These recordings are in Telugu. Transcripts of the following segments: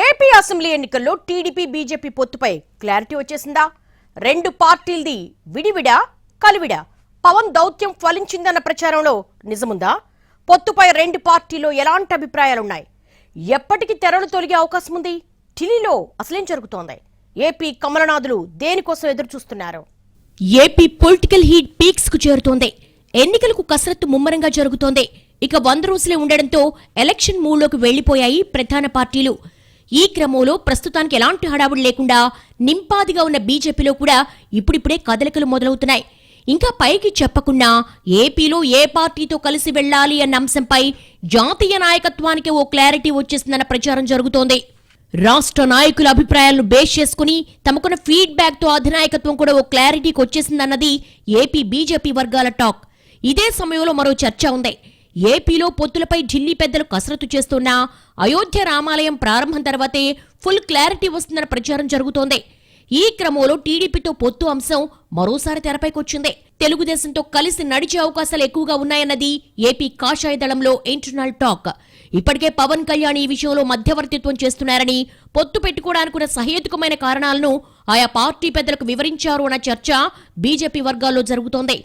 ఏపీ అసెంబ్లీ ఎన్నికల్లో టీడీపీ బీజేపీ పొత్తుపై క్లారిటీ వచ్చేసిందా? రెండు పార్టీలది విడివిడా కలివిడా? పవన్ దౌత్యం ఫలించిందన్న ప్రచారంలో నిజముందా? పొత్తుపై రెండు పార్టీలో ఎలాంటి అభిప్రాయాలున్నాయి? ఎప్పటికి తెరలు తొలగే అవకాశం ఉంది? ఢిల్లీలో అసలేం జరుగుతోంది? ఏపీ కమలనాథులు దేనికోసం ఎదురు చూస్తున్నారు? ఏపీ పొలిటికల్ హీట్ పీక్స్ కు చేరుతోంది. ఎన్నికలకు కసరత్తు ముమ్మరంగా జరుగుతోంది. ఇక 100 రోజులే ఉండడంతో ఎలక్షన్ మూడ్లోకి వెళ్లిపోయాయి ప్రధాన పార్టీలు. ఈ క్రమంలో ప్రస్తుతానికి ఎలాంటి హడావుడి లేకుండా నింపాదిగా ఉన్న బీజేపీలో కూడా ఇప్పుడిప్పుడే కదలికలు మొదలవుతున్నాయి. ఇంకా పైకి చెప్పకుండా ఏపీలో ఏ పార్టీతో కలిసి వెళ్లాలి అన్న అంశంపై జాతీయ నాయకత్వానికి ఓ క్లారిటీ వచ్చేసిందన్న ప్రచారం జరుగుతోంది. రాష్ట్ర నాయకుల అభిప్రాయాలను బేస్ చేసుకుని తమకున్న ఫీడ్బ్యాక్ తో అధినాయకత్వం కూడా ఓ క్లారిటీకి వచ్చేసిందన్నది ఏపీ బీజేపీ వర్గాల టాక్. ఇదే సమయంలో మరో చర్చ ఉంది. ఏపీలో పొత్తులపై ఢిల్లీ పెద్దలు కసరత్తు చేస్తున్నా అయోధ్య రామాలయం ప్రారంభం తర్వాతే ఫుల్ క్లారిటీ వస్తుందన్న ప్రచారం జరుగుతోంది. ఈ క్రమంలో టీడీపీతో పొత్తు అంశం మరోసారి తెరపైకొచ్చింది. తెలుగుదేశంతో కలిసి నడిచే అవకాశాలు ఎక్కువగా ఉన్నాయన్నది ఏపీ కాషాయ దళంలో ఇంటర్నల్ టాక్. ఇప్పటికే పవన్ కళ్యాణ్ ఈ విషయంలో మధ్యవర్తిత్వం చేస్తున్నారని, పొత్తు పెట్టుకోవడానికున్న సహేతుకమైన కారణాలను ఆయా పార్టీ పెద్దలకు వివరించారు అన్న చర్చ బీజేపీ వర్గాల్లో జరుగుతోంది.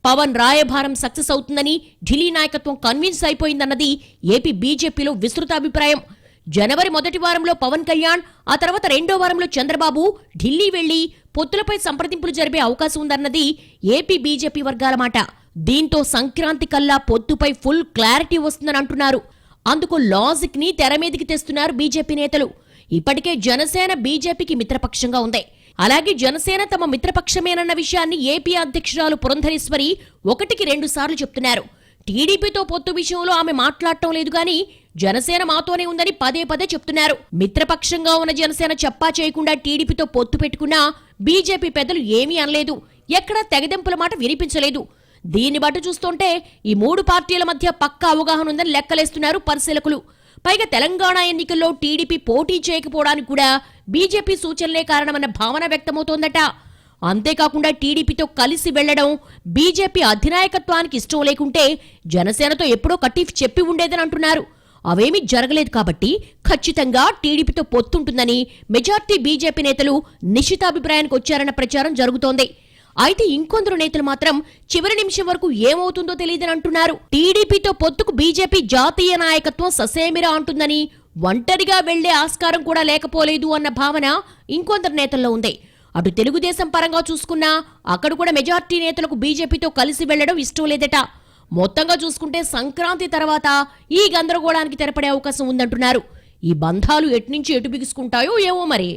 పవన్ రాయభారం సక్సెస్ అవుతుందని ఢిల్లీ నాయకత్వం కన్విన్స్ అయిపోయిందన్నది ఏపీ బీజేపీలో విస్తృత అభిప్రాయం. జనవరి మొదటి వారంలో పవన్ కళ్యాణ్, ఆ తర్వాత రెండో వారంలో చంద్రబాబు ఢిల్లీ వెళ్లి పొత్తులపై సంప్రదింపులు జరిపే అవకాశం ఉందన్నది ఏపీ బీజేపీ వర్గాల మాట. దీంతో సంక్రాంతి కల్లా పొత్తుపై ఫుల్ క్లారిటీ వస్తుందని అంటున్నారు. అందుకు లాజిక్ ని తెర మీదికి తెస్తున్నారు బీజేపీ నేతలు. ఇప్పటికే జనసేన బీజేపీకి మిత్రపక్షంగా ఉంది. అలాగే జనసేన తమ మిత్రపక్షమేనన్న విషయాన్ని ఏపీ అధ్యక్షురాలు పురంధరేశ్వరి 1కి 2 సార్లు చెప్తున్నారు. టీడీపీతో పొత్తు విషయంలో ఆమె మాట్లాడటం లేదు గాని జనసేన మాతోనే ఉందని పదే పదే చెప్తున్నారు. మిత్రపక్షంగా ఉన్న జనసేన చెప్పా చేయకుండా టీడీపీతో పొత్తు పెట్టుకున్నా బీజేపీ పెద్దలు ఏమీ అనలేదు. ఎక్కడా తెగదెంపుల మాట వినిపించలేదు. దీన్ని బట్టి చూస్తుంటే ఈ 3 పార్టీల మధ్య పక్కా అవగాహన ఉందని లెక్కలేస్తున్నారు పరిశీలకులు. పైగా తెలంగాణ ఎన్నికల్లో టీడీపీ పోటీ చేయకపోవడానికి కూడా బీజేపీ సూచనలే కారణమన్న భావన వ్యక్తమవుతోందట. అంతేకాకుండా టీడీపీతో కలిసి వెళ్లడం బీజేపీ అధినాయకత్వానికి ఇష్టం లేకుంటే జనసేనతో ఎప్పుడో కటీఫ్ చెప్పి ఉండేదని అంటున్నారు. అవేమీ జరగలేదు కాబట్టి ఖచ్చితంగా టీడీపీతో పొత్తుంటుందని మెజార్టీ బీజేపీ నేతలు నిశ్చితాభిప్రాయానికి వచ్చారన్న ప్రచారం జరుగుతోంది. అయితే ఇంకొందరు నేతలు మాత్రం చివరి నిమిషం వరకు ఏమవుతుందో తెలియదని అంటున్నారు. టీడీపీతో పొత్తుకు బీజేపీ జాతీయ నాయకత్వం ససేమిరా అంటుందని, ఒంటరిగా వెళ్లే ఆస్కారం కూడా లేకపోలేదు అన్న భావన ఇంకొందరు నేతల్లో ఉంది. అటు తెలుగుదేశం పరంగా చూసుకున్నా అక్కడ కూడా మెజార్టీ నేతలకు బీజేపీతో కలిసి వెళ్లడం ఇష్టం లేదట. మొత్తంగా చూసుకుంటే సంక్రాంతి తర్వాత ఈ గందరగోళానికి తెరపడే అవకాశం ఉందంటున్నారు. ఈ బంధాలు ఎట్నుంచి ఎటు బిగుసుకుంటాయో ఏమో మరి.